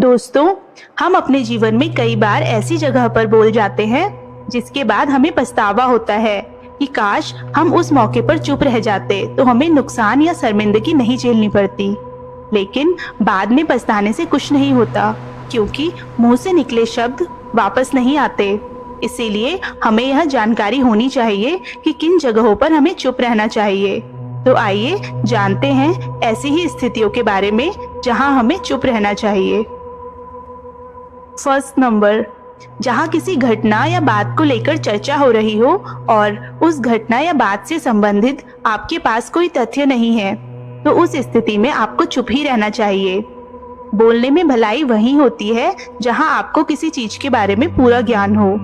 दोस्तों, हम अपने जीवन में कई बार ऐसी जगह पर बोल जाते हैं जिसके बाद हमें पछतावा होता है कि काश हम उस मौके पर चुप रह जाते तो हमें नुकसान या शर्मिंदगी नहीं झेलनी पड़ती। लेकिन बाद में पछताने से कुछ नहीं होता, क्योंकि मुंह से निकले शब्द वापस नहीं आते। इसीलिए हमें यह जानकारी होनी चाहिए कि किन जगहों पर हमें चुप रहना चाहिए। तो आइए जानते हैं ऐसी ही स्थितियों के बारे में जहां हमें चुप रहना चाहिए। फर्स्ट नंबर, जहां किसी घटना या बात को लेकर चर्चा हो रही हो और उस घटना या बात से संबंधित आपके पास कोई तथ्य नहीं है, तो उस स्थिति में आपको चुप ही रहना चाहिए। बोलने में भलाई वही होती है जहां आपको किसी चीज के बारे में पूरा ज्ञान हो।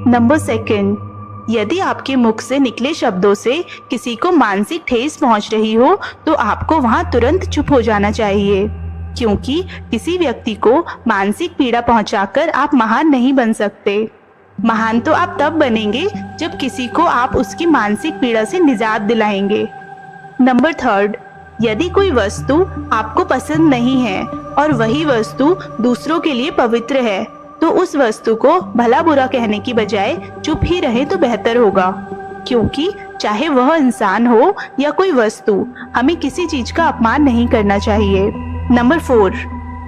नंबर सेकंड, यदि आपके मुख से निकले शब्दों से किसी को मानसिक ठेस पहुंच रही हो तो आपको वहां तुरंत चुप हो जाना चाहिए, क्योंकि किसी व्यक्ति को मानसिक पीड़ा पहुंचाकर आप महान नहीं बन सकते। महान तो आप तब बनेंगे जब किसी को आप उसकी मानसिक पीड़ा से निजात दिलाएंगे। नंबर थर्ड, यदि कोई वस्तु आपको पसंद नहीं है और वही वस्तु दूसरों के लिए पवित्र है, तो उस वस्तु को भला बुरा कहने की बजाय चुप ही रहे तो बेहतर होगा, क्योंकि चाहे वह इंसान हो या कोई वस्तु, हमें किसी चीज का अपमान नहीं करना चाहिए। नंबर 4,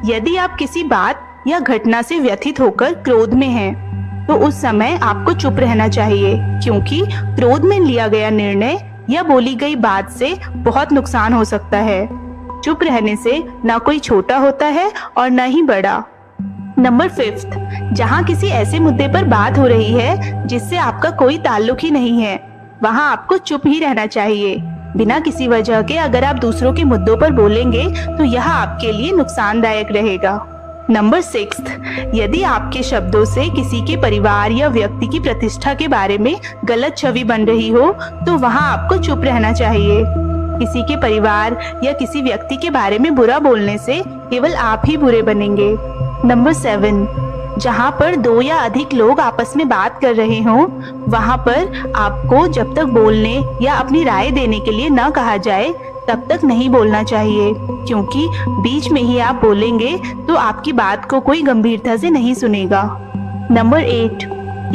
यदि आप किसी बात या घटना से व्यथित होकर क्रोध में हैं, तो उस समय आपको चुप रहना चाहिए, क्योंकि क्रोध में लिया गया निर्णय या बोली गई बात से बहुत नुकसान हो सकता है। चुप रहने से ना कोई छोटा होता है और न ही बड़ा। नंबर 5, जहां किसी ऐसे मुद्दे पर बात हो रही है जिससे आपका कोई ताल्लुक ही नहीं है, वहां आपको चुप ही रहना चाहिए। बिना किसी वजह के अगर आप दूसरों के मुद्दों पर बोलेंगे तो यह आपके लिए नुकसानदायक रहेगा। नंबर 6, यदि आपके शब्दों से किसी के परिवार या व्यक्ति की प्रतिष्ठा के बारे में गलत छवि बन रही हो, तो वहां आपको चुप रहना चाहिए। किसी के परिवार या किसी व्यक्ति के बारे में बुरा बोलने से केवल आप ही बुरे बनेंगे। नंबर 7, जहां पर 2 या अधिक लोग आपस में बात कर रहे हों, वहां पर आपको जब तक बोलने या अपनी राय देने के लिए न कहा जाए तब तक नहीं बोलना चाहिए, क्योंकि बीच में ही आप बोलेंगे तो आपकी बात को कोई गंभीरता से नहीं सुनेगा। नंबर 8,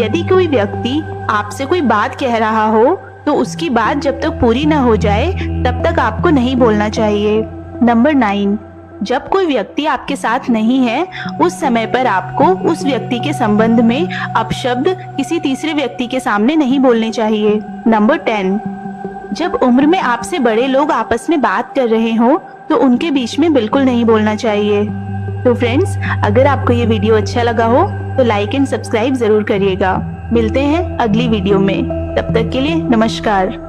यदि कोई व्यक्ति आपसे कोई बात कह रहा हो तो उसकी बात जब तक पूरी न हो जाए तब तक आपको नहीं बोलना चाहिए। नंबर 9, जब कोई व्यक्ति आपके साथ नहीं है, उस समय पर आपको उस व्यक्ति के संबंध में अपशब्द किसी तीसरे व्यक्ति के सामने नहीं बोलने चाहिए। नंबर 10, जब उम्र में आपसे बड़े लोग आपस में बात कर रहे हो तो उनके बीच में बिल्कुल नहीं बोलना चाहिए। तो फ्रेंड्स, अगर आपको ये वीडियो अच्छा लगा हो तो लाइक एंड सब्सक्राइब जरूर करिएगा। मिलते हैं अगली वीडियो में, तब तक के लिए नमस्कार।